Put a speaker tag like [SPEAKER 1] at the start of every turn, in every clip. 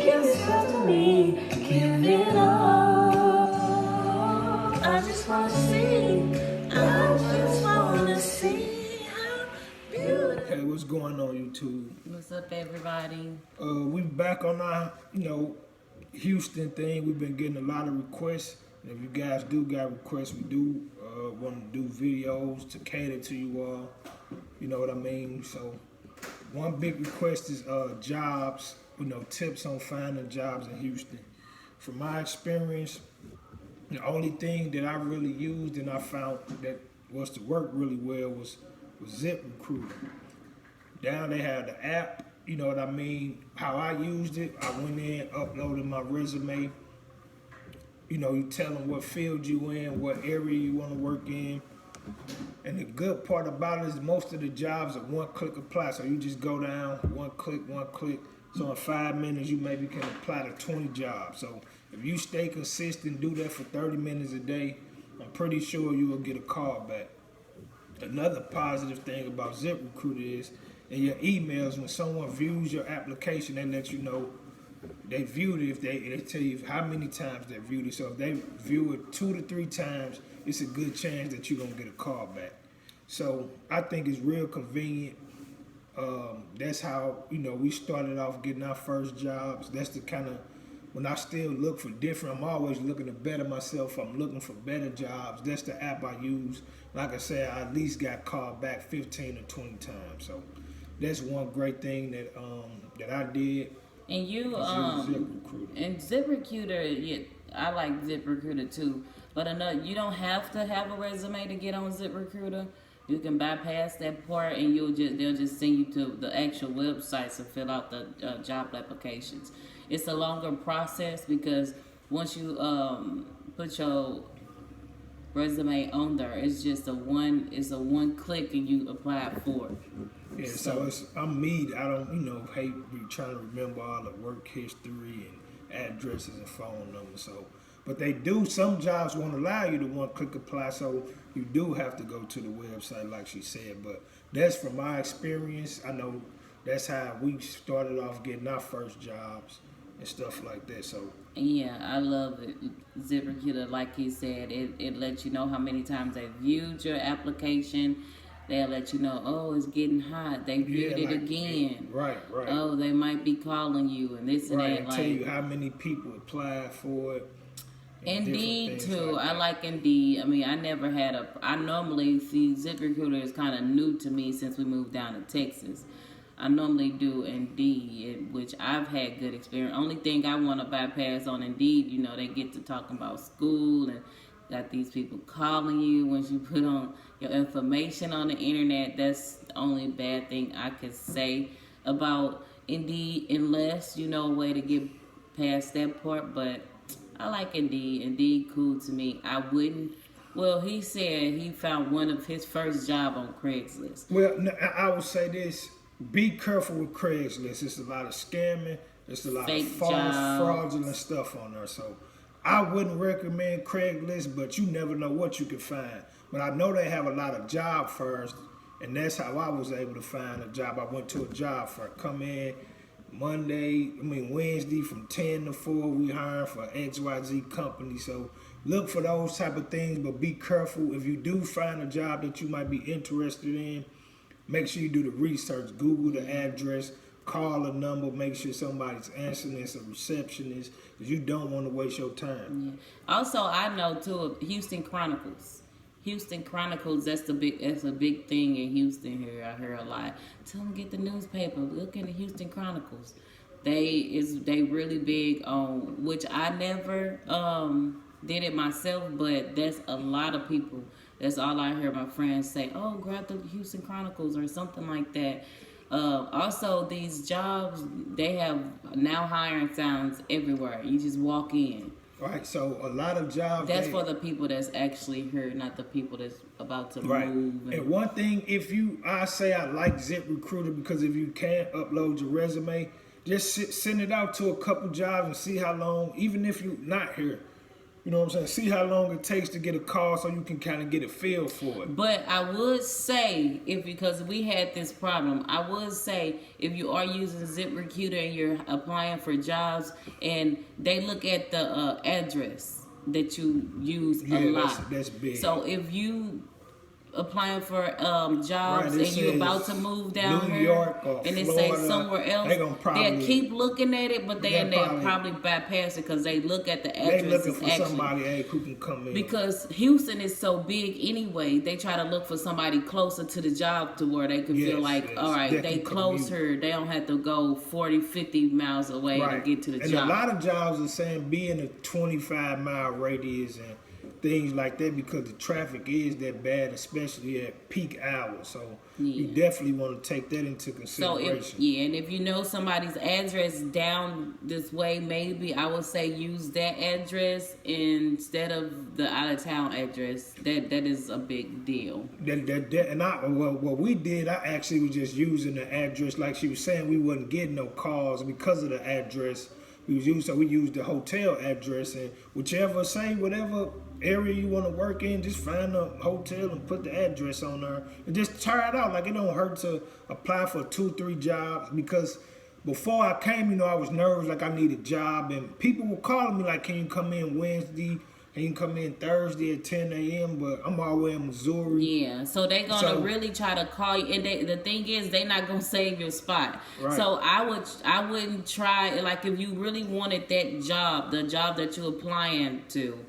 [SPEAKER 1] yourself to me, give it all. I just wanna see, I just wanna see how beautiful.
[SPEAKER 2] Hey, what's going on, YouTube?
[SPEAKER 3] What's up, everybody?
[SPEAKER 2] We back on our, Houston thing. We've been getting a lot of requests. And if you guys do got requests, we do want to do videos to cater to you all. You know what I mean? So one big request is jobs, tips on finding jobs in Houston. From my experience, the only thing that I really used and I found that was to work really well was ZipRecruiter. Down they had the app, you know what I mean? How I used it, I went in, uploaded my resume. You tell them what field you in, what area you want to work in. And the good part about it is most of the jobs are one-click apply. So you just go down, one click. So in 5 minutes, you maybe can apply to 20 jobs. So if you stay consistent, do that for 30 minutes a day, I'm pretty sure you will get a call back. Another positive thing about ZipRecruiter is in your emails, when someone views your application, they let you know they viewed it. If they tell you how many times they viewed it. So if they view it 2 to 3 times, it's a good chance that you're gonna get a call back. So I think it's real convenient. That's how we started off getting our first jobs. That's the kind of, when I still look for different, I'm always looking to better myself. I'm looking for better jobs. That's the app I use. Like I said, I at least got called back 15 or 20 times. So that's one great thing that that I did.
[SPEAKER 3] And you,
[SPEAKER 2] ZipRecruiter.
[SPEAKER 3] and ZipRecruiter, yeah, I like ZipRecruiter too. But you don't have to have a resume to get on ZipRecruiter. You can bypass that part, and they'll just send you to the actual websites to fill out the job applications. It's a longer process because once you put your resume on there, it's just a one click and you apply for it.
[SPEAKER 2] Yeah, so I'm me. I don't, hate be trying to remember all the work history and addresses and phone numbers. So, but they do. Some jobs won't allow you to one-click apply, so you do have to go to the website, like she said. But that's from my experience. I know that's how we started off getting our first jobs and stuff like that. So
[SPEAKER 3] yeah, I love it. ZipRecruiter, like he said, it lets you know how many times they viewed your application. They'll let you know, oh, it's getting hot. They viewed it again.
[SPEAKER 2] Right.
[SPEAKER 3] Oh, they might be calling you and this and that.
[SPEAKER 2] And tell you how many people applied for it.
[SPEAKER 3] Indeed, too. I like Indeed. I mean, I normally see ZipRecruiter is kind of new to me since we moved down to Texas. I normally do Indeed, which I've had good experience. Only thing I want to bypass on Indeed, they get to talking about school and got these people calling you once you put on your information on the internet. That's the only bad thing I could say about Indeed, unless you know a way to get past that part. But I like Indeed. Indeed cool to me. I wouldn't. Well, he said he found one of his first job on Craigslist.
[SPEAKER 2] Well, I would say this. Be careful with Craigslist. It's a lot of scamming. It's a lot
[SPEAKER 3] Fake
[SPEAKER 2] of false,
[SPEAKER 3] jobs.
[SPEAKER 2] fraudulent stuff on there. So I wouldn't recommend Craigslist, but you never know what you can find. But I know they have a lot of job fairs, and that's how I was able to find a job. I went to a job fair. Come in Wednesday from 10 to 4. We hiring for XYZ company. So look for those type of things, but be careful. If you do find a job that you might be interested in, make sure you do the research. Google the address, call a number, make sure somebody's answering. It's a receptionist, because you don't want to waste your time.
[SPEAKER 3] Yeah. Also, I know too of Houston Chronicles. Houston Chronicles, that's a big thing in Houston here. I hear a lot. Tell them get the newspaper. Look in the Houston Chronicles. They really big on, which I never did it myself, but that's a lot of people. That's all I hear my friends say. Oh, grab the Houston Chronicles or something like that. Also, these jobs, they have now hiring signs everywhere. You just walk in.
[SPEAKER 2] Right, so a lot of jobs.
[SPEAKER 3] That's for the people that's actually here, not the people that's about to move.
[SPEAKER 2] And one thing, I say I like ZipRecruiter because if you can't upload your resume, just send it out to a couple jobs and see how long, even if you're not here, You know what I'm saying? See how long it takes to get a call so you can kind of get a feel for it.
[SPEAKER 3] But I would say, because we had this problem, I would say if you are using ZipRecruiter and you're applying for jobs and they look at the address that you use a lot.
[SPEAKER 2] That's big.
[SPEAKER 3] So if you applying for jobs
[SPEAKER 2] Right,
[SPEAKER 3] and you're about to move down
[SPEAKER 2] New
[SPEAKER 3] here
[SPEAKER 2] York or
[SPEAKER 3] and it
[SPEAKER 2] Florida,
[SPEAKER 3] say somewhere else, they'll keep looking at it, but they'll probably bypass it because they look at the address.
[SPEAKER 2] They looking for somebody who can come in.
[SPEAKER 3] Because Houston is so big anyway, they try to look for somebody closer to the job to where they can feel like, all right, they closer, they don't have to go 40, 50 miles away to get to the job.
[SPEAKER 2] And a lot of jobs are saying be in a 25-mile radius and things like that because the traffic is that bad, especially at peak hours. So you definitely want to take that into consideration.
[SPEAKER 3] So and if you know somebody's address down this way, maybe I would say use that address instead of the out of town address. That is a big deal.
[SPEAKER 2] What we did, I actually was just using the address, like she was saying. We wasn't getting no calls because of the address. We used the hotel address, and whatever area you want to work in, just find a hotel and put the address on there and just try it out. Like, it don't hurt to apply for 2-3 jobs, because before I came, I was nervous, like I need a job, and people were calling me like, can you come in Wednesday? Can you come in Thursday at 10 a.m.? But I'm all the way in Missouri.
[SPEAKER 3] Yeah, so they're going to really try to call you. And the thing is, they're not going to save your spot. Right. So I wouldn't try, like, if you really wanted that job, the job that you're applying to,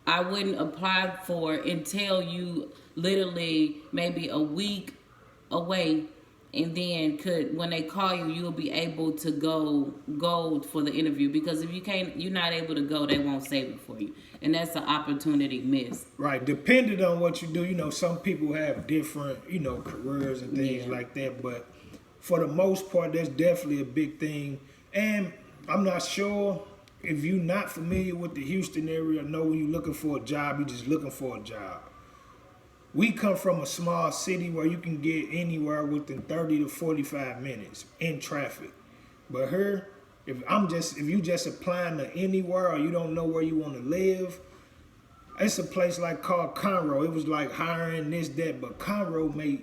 [SPEAKER 3] I wouldn't apply for until you literally maybe a week away, and then when they call you, you'll be able to go for the interview. Because if you're not able to go, they won't save it for you, and that's an opportunity missed.
[SPEAKER 2] Right, depending on what you do, some people have different, careers and things like that. But for the most part, that's definitely a big thing. And I'm not sure. If you're not familiar with the Houston area, know when you're looking for a job, you're just looking for a job. We come from a small city where you can get anywhere within 30 to 45 minutes in traffic. But here, if you just applying to anywhere or you don't know where you want to live, it's a place called Conroe. It was like hiring this, that, but Conroe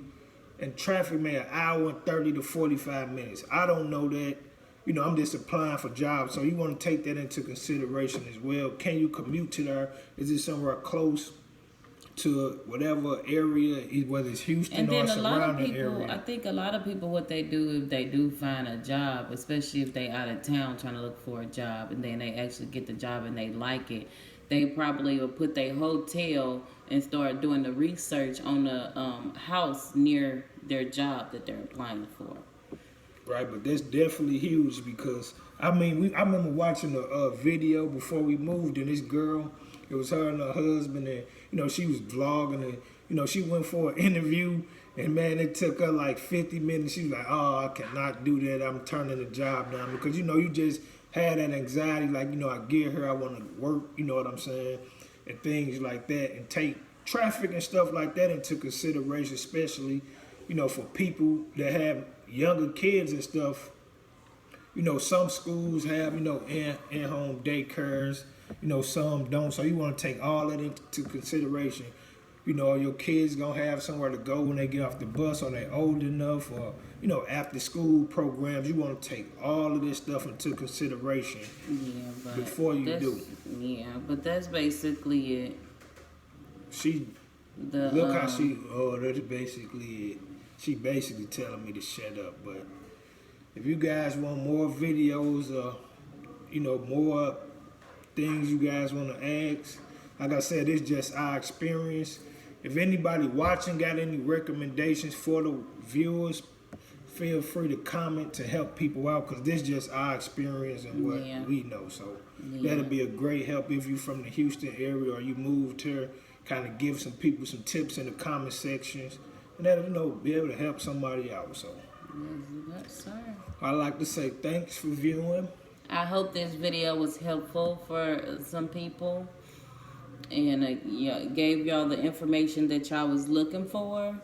[SPEAKER 2] and traffic made an hour and 30 to 45 minutes. I don't know that. I'm just applying for jobs, so you want to take that into consideration as well. Can you commute to there? Is it somewhere close to whatever area, whether it's Houston or surrounding area?
[SPEAKER 3] I think a lot of people, what they do if they do find a job, especially if they out of town trying to look for a job, and then they actually get the job and they like it, they probably will put their hotel and start doing the research on the house near their job that they're applying for.
[SPEAKER 2] Right, but that's definitely huge because, I remember watching a video before we moved, and this girl, it was her and her husband, and, she was vlogging, and, she went for an interview, and, man, it took her like 50 minutes. She was like, oh, I cannot do that. I'm turning the job down because, you just had that anxiety, like, I get here, I want to work, you know what I'm saying, and things like that, and take traffic and stuff like that into consideration, especially, for people that have younger kids and stuff. Some schools have, in-home daycares, some don't. So you want to take all that into consideration. Your kids going to have somewhere to go when they get off the bus, or they old enough, or, after school programs. You want to take all of this stuff into consideration before you do.
[SPEAKER 3] Yeah, but that's basically it.
[SPEAKER 2] Look how that's basically it. She basically telling me to shut up. But if you guys want more videos or, more things you guys want to ask, like I said, it's just our experience. If anybody watching got any recommendations for the viewers, feel free to comment to help people out, because this is just our experience and what we know. So that'll be a great help if you're from the Houston area or you moved here. Kind of give some people some tips in the comment sections. And that'll, be able to help somebody out. So,
[SPEAKER 3] yes, sir.
[SPEAKER 2] I'd like to say thanks for viewing.
[SPEAKER 3] I hope this video was helpful for some people, and gave y'all the information that y'all was looking for.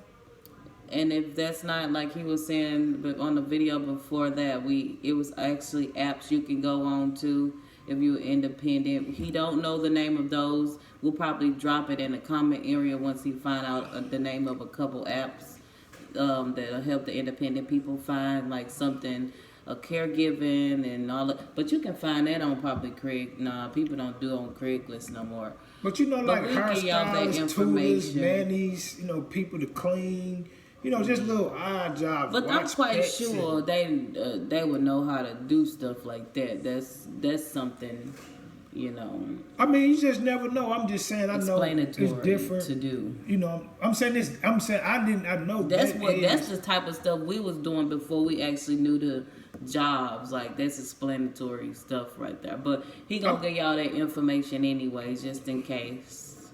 [SPEAKER 3] And if that's not, like he was saying, but on the video before that, it was actually apps you can go on to if you're independent. He don't know the name of those. We'll probably drop it in the comment area once he find out the name of a couple apps that'll help the independent people find like something, a caregiving and all that. But you can find that on probably people don't do it on Craigslist no more.
[SPEAKER 2] But you know, like
[SPEAKER 3] we can give y'all that
[SPEAKER 2] hairstylists, tutors,
[SPEAKER 3] information.
[SPEAKER 2] nannies, you know, people to clean, you know, just little odd jobs.
[SPEAKER 3] But I'm
[SPEAKER 2] watch
[SPEAKER 3] quite
[SPEAKER 2] pets
[SPEAKER 3] sure
[SPEAKER 2] and-
[SPEAKER 3] they would know how to do stuff like that. That's something, you know,
[SPEAKER 2] I mean, you just never know. I'm just saying, I know it's
[SPEAKER 3] explanatory
[SPEAKER 2] different.
[SPEAKER 3] to do.
[SPEAKER 2] You know, I'm saying this. I'm saying I know
[SPEAKER 3] That's
[SPEAKER 2] that
[SPEAKER 3] what
[SPEAKER 2] is-
[SPEAKER 3] that's the type of stuff we was doing before we actually knew the jobs. Like that's explanatory stuff right there. But he gonna give y'all that information anyways, just in case.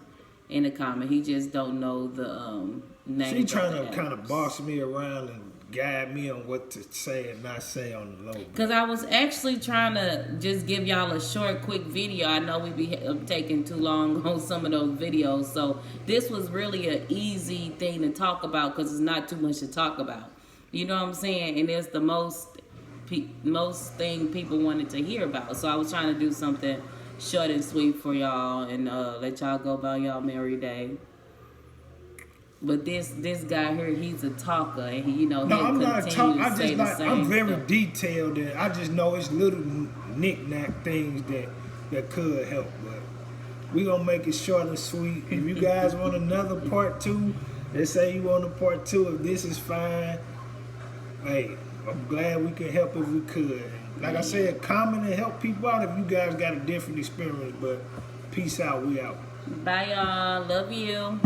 [SPEAKER 3] In the comment, he just don't know the name.
[SPEAKER 2] She trying to kind of boss me around and guide me on what to say and not say on the logo.
[SPEAKER 3] Because I was actually trying to just give y'all a short, quick video. I know we be taking too long on some of those videos. So this was really an easy thing to talk about because it's not too much to talk about. You know what I'm saying? And it's the most thing people wanted to hear about. So I was trying to do something short and sweet for y'all and let y'all go about y'all merry day. But this guy here, he's a talker, and he, you know,
[SPEAKER 2] No,
[SPEAKER 3] he'll
[SPEAKER 2] I'm not a
[SPEAKER 3] continue
[SPEAKER 2] talk.
[SPEAKER 3] to
[SPEAKER 2] I
[SPEAKER 3] say
[SPEAKER 2] just
[SPEAKER 3] the
[SPEAKER 2] like
[SPEAKER 3] same
[SPEAKER 2] I'm very
[SPEAKER 3] stuff.
[SPEAKER 2] detailed, and I just know it's little knick-knack things that could help. But we gonna make it short and sweet. If you guys want another part 2, let's say you want a part 2. If this is fine, hey, I'm glad we can help if we could. Like I said, comment and help people out if you guys got a different experience. But peace out. We out.
[SPEAKER 3] Bye, y'all. Love you.